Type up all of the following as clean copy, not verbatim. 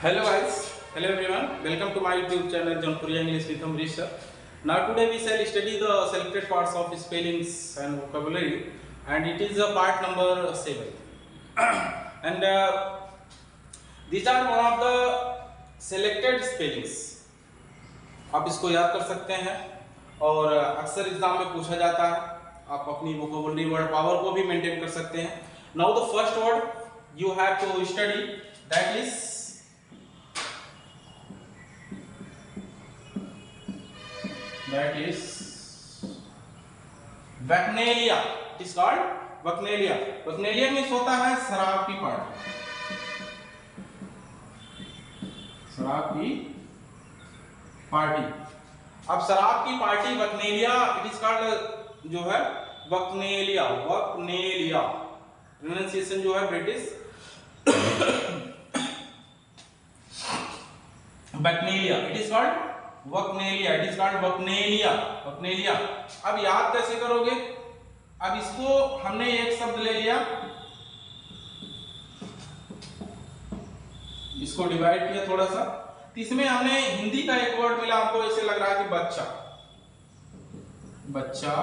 Hello guys, hello everyone. Welcome to my YouTube channel Jaunpuriya English with Amrish sir. Now today we shall study the selected parts of spellings and vocabulary, and it is part number 7. and these are one of the selected spellings. आप इसको याद कर सकते हैं और अक्सर exam में पूछा जाता है. आप अपनी वोकेबुलरी वर्ड पावर को भी मेंटेन कर सकते हैं. Now the first word you have to study, that is bacchanalia. It is called bacchanalia. Bacchanalia means होता है शराब की पार्टी. शराब की पार्टी. अब शराब की party bacchanalia, it is called जो है वैक्नेलिया. वैक्नेलिया प्रोनाउंसिएशन जो है British bacchanalia. It is called bacchanalia. It is called bacchanalia. Bacchanalia. अब याद कैसे करोगे? अब इसको हमने एक शब्द ले लिया, इसको डिवाइड किया थोड़ा सा, तो इसमें हमने हिंदी का एक वर्ड मिला हमको. ऐसे लग रहा है कि बच्चा, बच्चा.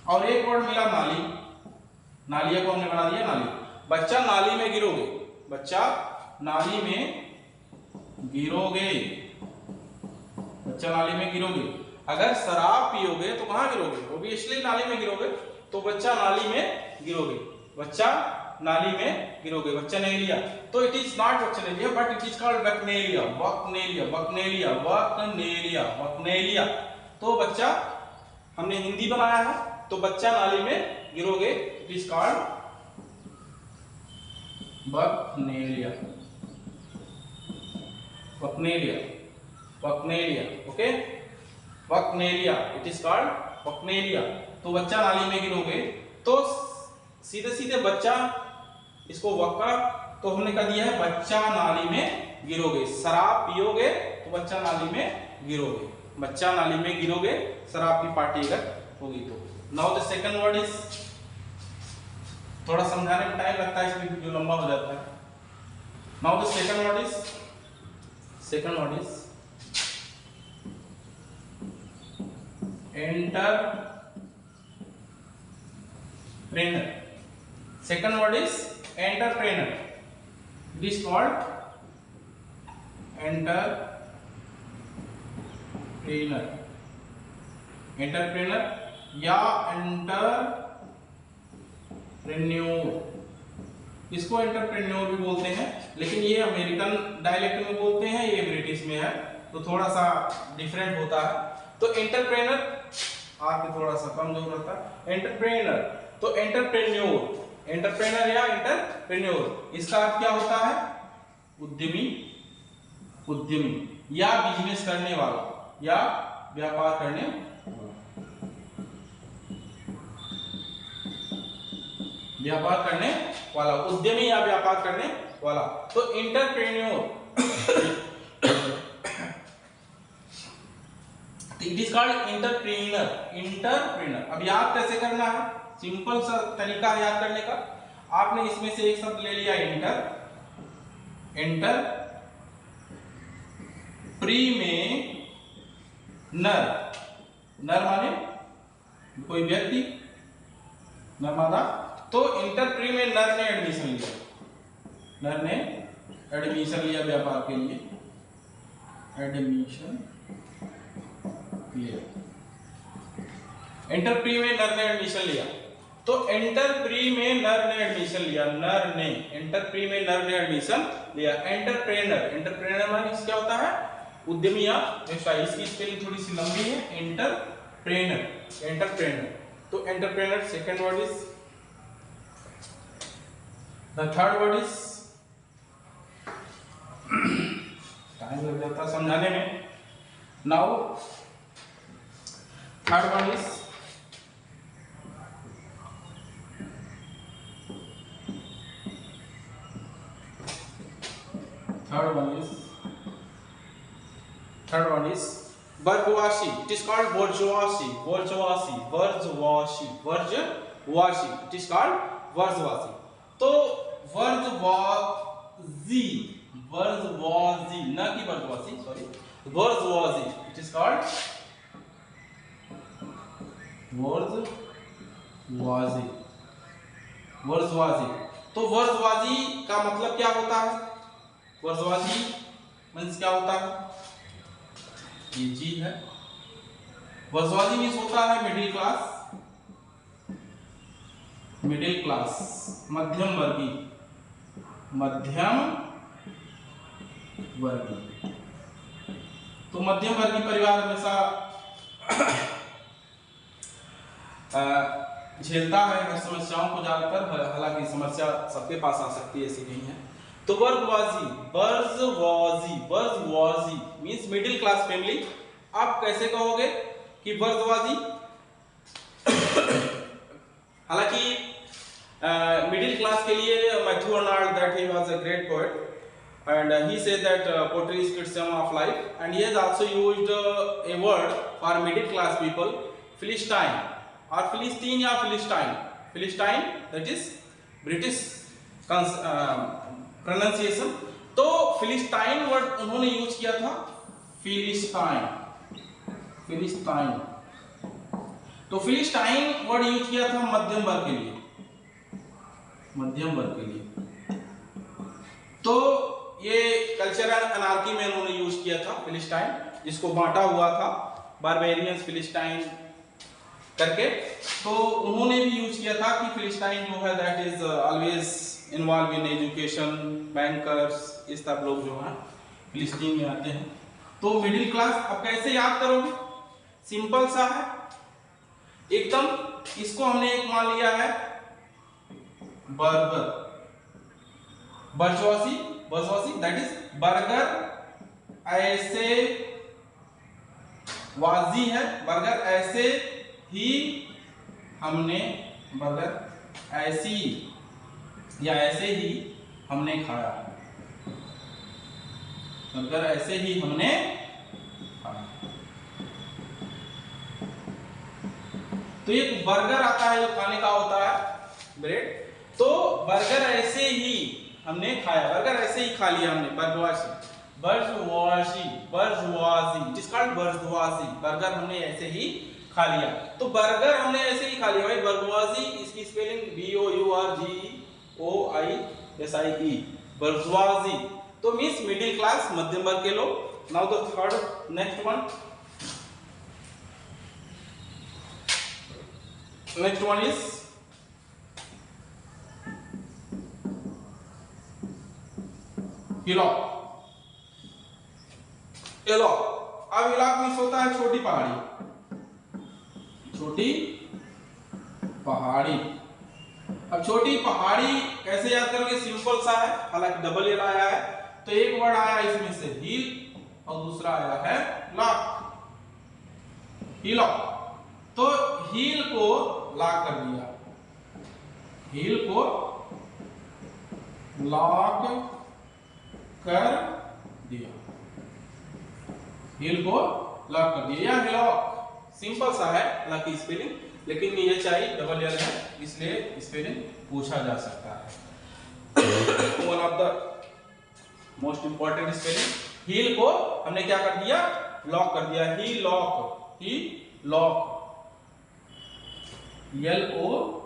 और एक वर्ड मिला नाली. नालिया को हमने बना दिया नाली. बच्चा नाली में गिरोगे. बच्चा नाली में गिरोगे. बच्चा नाली में गिरोगे. अगर शराब पियोगे तो कहां गिरोगे? ऑब्वियसली नाली में गिरोगे. तो बच्चा नाली में गिरोगे. बच्चा नाली में गिरोगे. बच्चा नहीं लिया तो it is not bacchanalia but it is called bacchanalia. Bacchanalia. Bacchanalia. Bacchanalia. Bacchanalia. तो बच्चा हमने हिंदी बनाया है, तो बच्चा नाली में गिरोगे. It is called bacchanalia. Bacchanalia. Bacchanalia. Okay. Bacchanalia. It is called bacchanalia. तो बच्चा नाली में गिरोगे. तो सीधे सीधे बच्चा, इसको वक्का तो हमने कह दिया है बच्चा नाली में गिरोगे. शराब पियोगे तो बच्चा नाली में गिरोगे. बच्चा नाली में गिरोगे शराब की पार्टी अगर होगी तो. Now the second word is, थोड़ा समझाने में टाइम लगता है इसमें, जो लंबा हो जाता है. Now the second word is, second word is entrepreneur. Second word is entrepreneur. It is called entrepreneur. Entrepreneur या entrepreneur. इसको entrepreneur भी बोलते हैं, लेकिन ये अमेरिकन डायलेक्ट में बोलते हैं, ये ब्रिटिश में है, तो थोड़ा सा डिफरेंट होता है. तो entrepreneur आपके थोड़ा सा कम जो रहता है. entrepreneur. तो entrepreneur, एंटरप्रेनर या एंटरप्रेन्योर, इसका अर्थ क्या होता है? उद्यमी. उद्यमी या बिजनेस करने वाला या व्यापार करने वाला. व्यापार करने वाला, उद्यमी या व्यापार करने वाला. तो entrepreneur. It is called entrepreneur. Entrepreneur. अब याद कैसे करना है? सिंपल सा तरीका है याद करने का. आपने इसमें से एक शब्द ले लिया एंटर. एंटर प्री में नर. नर माने कोई व्यक्ति, नर्मदा. तो एंटर प्री में नर ने एडमिशन लिया. नर ने एडमिशन लिया व्यापार के लिए. एडमिशन लिया. एंटर प्री में नर ने एडमिशन लिया. तो एंटर प्री में नर ने एडमिशन लिया. नर ने, एंटर प्री में नर ने एडमिशन लिया. एंटरप्रेनर. एंटरप्रेनर माने क्या होता है? उद्यमी या व्यवसायी. इसकी स्पेलिंग थोड़ी सी लंबी है. एंटरप्रेनर. एंटरप्रेनर. तो entrepreneur. Second word is, the third word is, time लग जाता है समझाने में. Now third word is third one is bourgeoisie. It is called bourgeoisie. Bourgeoisie. Bourgeoisie. Bourgeoisie. It is called bourgeoisie. तो वर्जवाजी, वर्जवाजी, न की वर्जवासी, सॉरी, वर्जवाजी, इट इज कॉल्ड वर्जवाजी। वर्जवाजी, तो वर्जवाजी का मतलब क्या होता है? वर्जवाजी मीन्स क्या होता है? ये चीज है। वर्जवाजी मीन्स होता है मिडिल क्लास, मिडिल क्लास, मध्यम वर्गीय, मध्यम वर्गीय। तो मध्यम वर्गीय परिवार हमेशा झेलता है हर समस्याओं को ज्यादातर, हालांकि समस्या सबके पास आ सकती है, ऐसी नहीं है। तो वर्गवाजी, वर्जवाजी, वर्जवाजी मींस मिडिल क्लास फैमिली। आप कैसे कहोगे कि वर्जवाजी? हालांकि मिडिल क्लास के लिए Matthew Arnold, that he was a great poet, and he said that poetry is criticism of life, and he has also used a word for middle class people, Philistine or Philistine या Philistine, Philistine that is British pronunciation। तो Philistine word उन्होंने use किया था, Philistine, Philistine। तो Philistine word use किया था मध्यम वर्ग के लिए, मध्यम वर्ग के लिए। तो ये कल्चरल अनार्की में उन्होंने यूज किया था फिलिस्टाइन, जिसको बांटा हुआ था बारबेरियंस फिलिस्टाइन करके। तो उन्होंने भी यूज किया था कि फिलिस्टाइन जो है that is always involve in education, bankers, इस सब लोग जो हैं फिलिस्तीन में आते हैं। तो मिडिल क्लास अब कैसे याद करोगे? सिंपल सा है एकदम। इसको हमने एक मान लिया है बर्गर, बर्जवासी, बर्जवासी दैट इज बर्गर, ऐसे वाजी है, बर्गर ऐसे ही हमने, बर्गर ऐसी या ऐसे ही हमने खाया, बर्गर ऐसे ही हमने खाया। तो ये बर्गर आता है जो खाने का होता है, ब्रेड। तो बर्गर ऐसे ही हमने खाया, बर्गर ऐसे ही खा लिया हमने, बर्जवासी, बर्जवासी, बर्जवासी, इट इज कॉल्ड बर्जवासी, बर्गर हमने ऐसे ही खा लिया। तो बर्गर हमने ऐसे ही खा लिया भाई। बर्जवासी इसकी स्पेलिंग BOURGOISIE, बर्जवासी। तो मींस मिडिल क्लास, मध्यम वर्ग के लोग। Now the third, next one, next one is hillock. Hillock, अब हिलॉक मींस होता है छोटी पहाड़ी, छोटी पहाड़ी। अब छोटी पहाड़ी कैसे याद करोगे? सिंपल सा है, हालांकि डबल एल आया है। तो एक वर्ड आया इसमें से हिल और दूसरा आया है लॉक, हिलॉक। तो हिल को लॉक कर दिया, हिल को लॉक कर दिया, हिल को लॉक कर दिया, या हिलॉक। सिंपल सा है हालांकि स्पेलिंग, लेकिन ये चाहिए डबल एल है, इसलिए स्पेलिंग पूछा जा सकता है। One of the most important spelling. Hill को हमने क्या कर दिया? लॉक कर दिया, hillock, hillock, LOCK,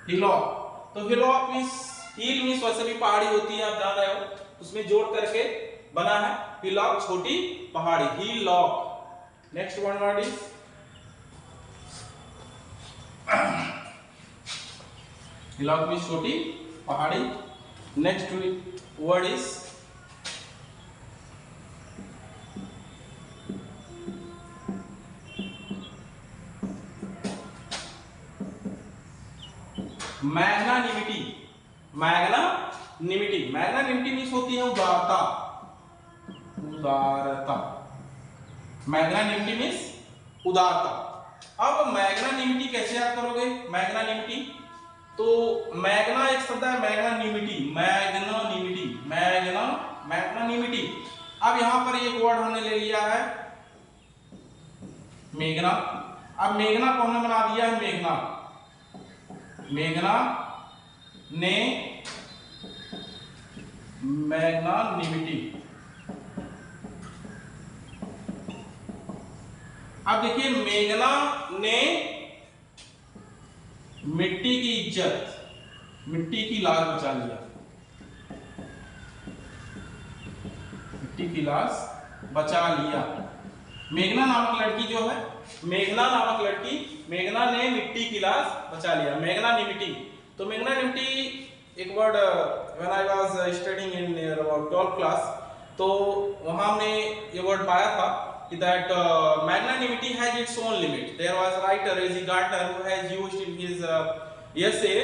hillock. तो हिलॉक मींस, हील मींस वैसे भी पहाड़ी होती है, आप जान रहे हो, उसमें जोड़ करके बना है हिलॉक, छोटी पहाड़ी, hillock. Next one word is hillock means छोटी पहाड़ी। Next word is magnanimity, magnanimity, magnanimity means होती है उदारता, उदारता, मैग्नानिमिटी मींस उदारता। अब मैग्नानिमिटी कैसे याद करोगे? मैग्नानिमिटी, तो मैग्ना एक शब्द है, मैग्नानिमिटी, मैग्नानिमिटी, मैग्नानिमिटी। अब यहां पर एक वर्ड हमने ले लिया है मेघना। अब मेघना को हमने बना दिया है मेघना, मेघना ने मैग्नानिमिटी। अब देखिए, मेघना ने मिट्टी की इज्जत, मिट्टी की लाज बचा लिया, मिट्टी की लाज बचा लिया। मेघना नामक लड़की जो है, मेघना नामक लड़की, मेघना ने मिट्टी की लाज बचा लिया, मैग्नानिमिटी। तो मैग्नानिमिटी एक word, when I was studying in about 12th class, तो वहां हमने ये वर्ड पाया था that magnanimity has its own limit. There was a writer, A.Z. Gardner, who has used in his essay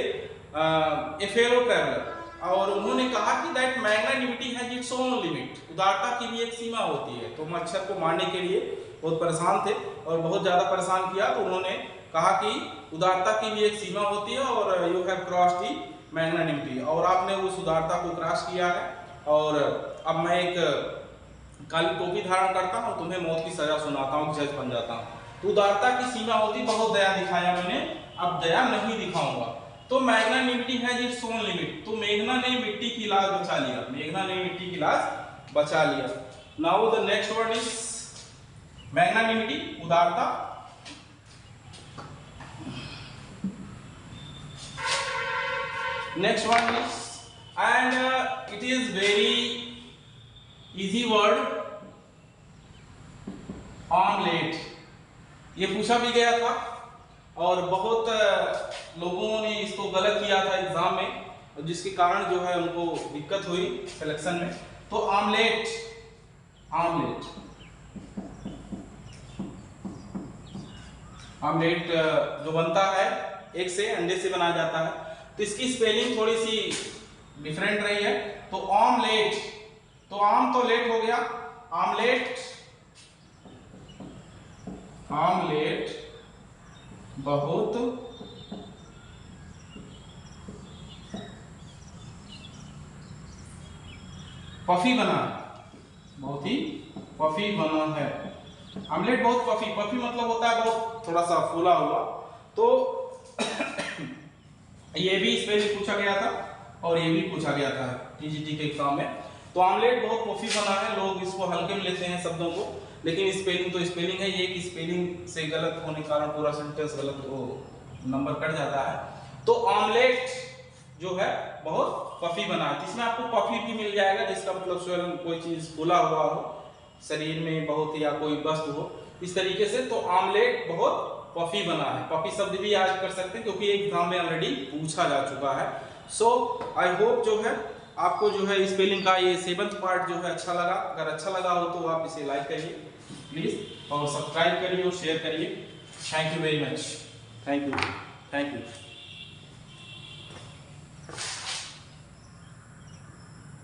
a fellow traveler, और उन्होंने कहा कि that magnanimity has its own limit. उदारता की भी एक सीमा होती है। तो मच्छर को मारने के लिए बहुत परेशान थे और बहुत ज़्यादा परेशान किया, तो उन्होंने कहा कि उदारता की भी एक सीमा होती है और you have crossed the magnanimity, और आपने उस उदारता को क्रॉस किया है। और अब मैं एक काली टोपी धारण करता हूँ, तुम्हें मौत की सजा सुनाता हूँ, जज बन जाता हूँ। तो उदारता की सीमा होती, बहुत दया दिखाया मैंने, अब दया नहीं दिखाऊंगा। तो magnanimity has its own limit. तो मेघना ने मिट्टी की लाज बचा लिया, मेघना ने मिट्टी की लाज बचा लिया। Now the next word is magnanimity, उदारता। Next word is, and it is very easy word, omelette. ये पूछा भी गया था और बहुत लोगों ने इसको गलत किया था एग्जाम में, जिसके कारण जो है उनको दिक्कत हुई सिलेक्शन में। तो ऑमलेट, ऑमलेट, ऑमलेट जो बनता है एक से, अंडे से बनाया जाता है। तो इसकी स्पेलिंग थोड़ी सी डिफरेंट रही है। तो ऑमलेट, तो आम तो लेट हो गया, ऑमलेट, ऑमलेट बहुत पफी बना है, बहुत ही पफी बना है। ऑमलेट बहुत पफी, पफी मतलब होता है बहुत थोड़ा सा फूला हुआ। तो ये भी स्पेलिंग पूछा गया था और ये भी पूछा गया था टीजीटी के एग्जाम में। तो ऑमलेट बहुत पफी बना है, लोग इसको हल्के में लेते हैं शब्दों को, लेकिन स्पेलिंग तो स्पेलिंग है। ये कि स्पेलिंग से गलत होने के कारण पूरा सेंटेंस गलत, वो नंबर कट जाता है। तो ऑमलेट जो है बहुत पफी बना है। इसमें आपको पफी भी मिल जाएगा, जिसका मतलब स्वयं कोई चीज फूला हुआ हो शरीर में बहुत, या कोई वस्तु हो इस तरीके से। तो ऑमलेट बहुत पफी बना है। पफी शब्द भी याद कर सकते हैं क्योंकि एग्जाम में ऑलरेडी पूछा जा चुका है। सो आई होप जो है आपको जो है स्पेलिंग का ये 7th पार्ट जो है अच्छा लगा। अगर अच्छा लगा हो तो आप इसे लाइक करिए प्लीज, और सब्सक्राइब करिए और शेयर करिए। Thank you very much, thank you, thank you.